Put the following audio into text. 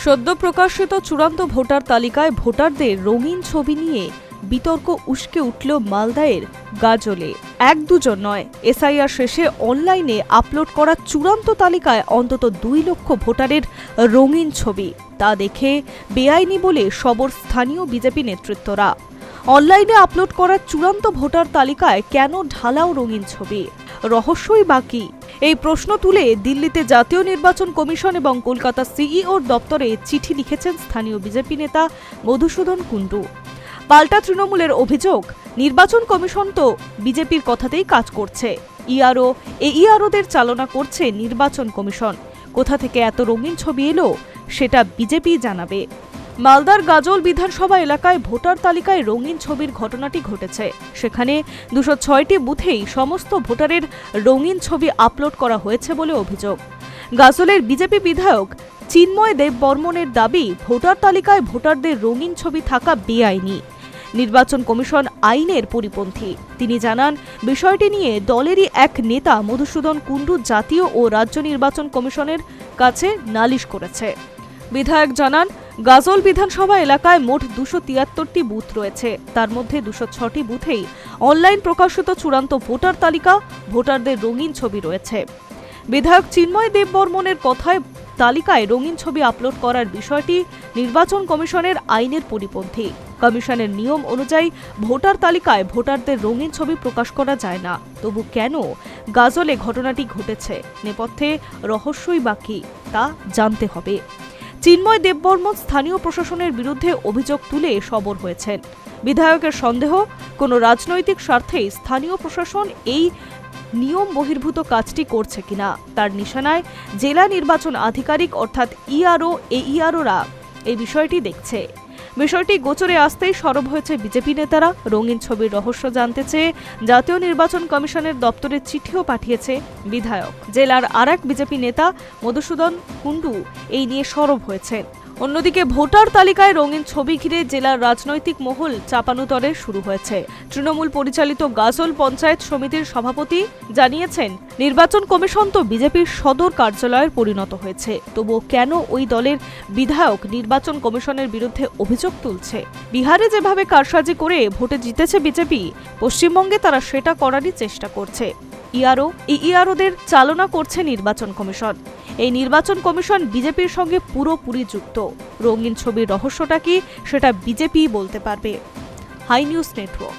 সদ্য প্রকাশিত চূড়ান্ত ভোটার তালিকায় ভোটারদের রঙিন ছবি নিয়ে বিতর্ক উস্কে উঠল মালদায়ের গাজলে। এক দুজন নয়, এসআইআর শেষে অনলাইনে আপলোড করা চূড়ান্ত তালিকায় অন্তত 2 লক্ষ ভোটারের রঙিন ছবি। তা দেখে বেআইনি বলে সবর স্থানীয় বিজেপি নেতৃত্বরা। অনলাইনে আপলোড করা চূড়ান্ত ভোটার তালিকায় কেন ঢালাও রঙিন ছবি? রহস্যই বাকি। এই প্রশ্ন তুলে দিল্লিতে জাতীয় নির্বাচন কমিশন এবং কলকাতা সিইওর দপ্তরে চিঠি লিখেছেন স্থানীয় বিজেপি নেতা মধুসূদন কুণ্ডু। পাল্টা তৃণমূলের অভিযোগ, নির্বাচন কমিশন তো বিজেপির কথাতেই কাজ করছে, ইআরও এইআরওদের চালনা করছে নির্বাচন কমিশন। কোথা থেকে এত রঙিন ছবি এলো সেটা বিজেপি জানাবে। মালদার গাজল বিধানসভা এলাকায় ভোটার তালিকায় রঙিন ছবির ঘটনাটি ঘটেছে। সেখানে 206টি বুথেই সমস্ত ভোটারের রঙিন ছবি আপলোড করা হয়েছে বলে অভিযোগ। গাজলের বিজেপি বিধায়ক চিন্ময় দেববর্মনের দাবি, ভোটার তালিকায় ভোটারদের রঙিন ছবি থাকা বেআইনি, নির্বাচন কমিশন আইনের পরিপন্থী। তিনি জানান, বিষয়টি নিয়ে দলেরই এক নেতা মধুসূদন কুণ্ডু জাতীয় ও রাজ্য নির্বাচন কমিশনের কাছে নালিশ করেছে। বিধায়ক জানান, গাজল বিধানসভা এলাকায় মোট 273টি বুথ রয়েছে। তার মধ্যে 206টি বুথেই অনলাইন প্রকাশিত চূড়ান্ত ভোটার তালিকা, ভোটারদের রঙিন ছবি রয়েছে। বিধায়ক চিন্ময় দেববর্মনের কথায়, তালিকায় রঙিন ছবি আপলোড করার বিষয়টি নির্বাচন কমিশনের আইনের পরিপন্থী। কমিশনের নিয়ম অনুযায়ী ভোটার তালিকায় ভোটারদের রঙিন ছবি প্রকাশ করা যায় না। তবু কেন গাজলে ঘটনাটি ঘটেছে, নেপথ্যে রহস্যই বাকি, তা জানতে হবে। চিন্ময় দেববর্মন স্থানীয় প্রশাসনের বিরুদ্ধে অভিযোগ তুলে সবর হয়েছেন। বিধায়কের সন্দেহ, কোনো রাজনৈতিক স্বার্থেই স্থানীয় প্রশাসন এই নিয়ম বহির্ভূত কাজটি করছে কিনা তার নিশানায় জেলা নির্বাচন আধিকারিক অর্থাৎ ইআরও এইআরওরা এই বিষয়টি দেখছে। বিষয়টি গোচরে আসতেই সরব হয়েছে বিজেপি নেতারা। রঙিন ছবির রহস্য জানতে চেয়ে জাতীয় নির্বাচন কমিশনের দপ্তরে চিঠিও পাঠিয়েছে বিধায়ক। জেলার আরেক বিজেপি নেতা মধুসূদন কুণ্ডু এই নিয়ে সরব হয়েছেন। অন্যদিকে ভোটার তালিকায় রঙিন ছবি ঘিরে জেলার রাজনৈতিক মহল চাপানুতরে শুরু হয়েছে। তৃণমূল পরিচালিত গাজল পঞ্চায়েত সমিতির সভাপতি জানিয়েছেন, নির্বাচন কমিশন তো বিজেপির সদর কার্যালয়ের পরিণত হয়েছে, তবুও কেন ওই দলের বিধায়ক নির্বাচন কমিশনের বিরুদ্ধে অভিযোগ তুলছে? বিহারে যেভাবে কারসাজি করে ভোটে জিতেছে বিজেপি, পশ্চিমবঙ্গে তারা সেটা করারই চেষ্টা করছে। ইআরও এইআরওদের চালনা করছে নির্বাচন কমিশন। এই নির্বাচন কমিশন বিজেপির সঙ্গে পুরোপুরি যুক্ত। রঙিন ছবির রহস্যটা কি, সেটা বিজেপি বলতে পারবে। Hi news network.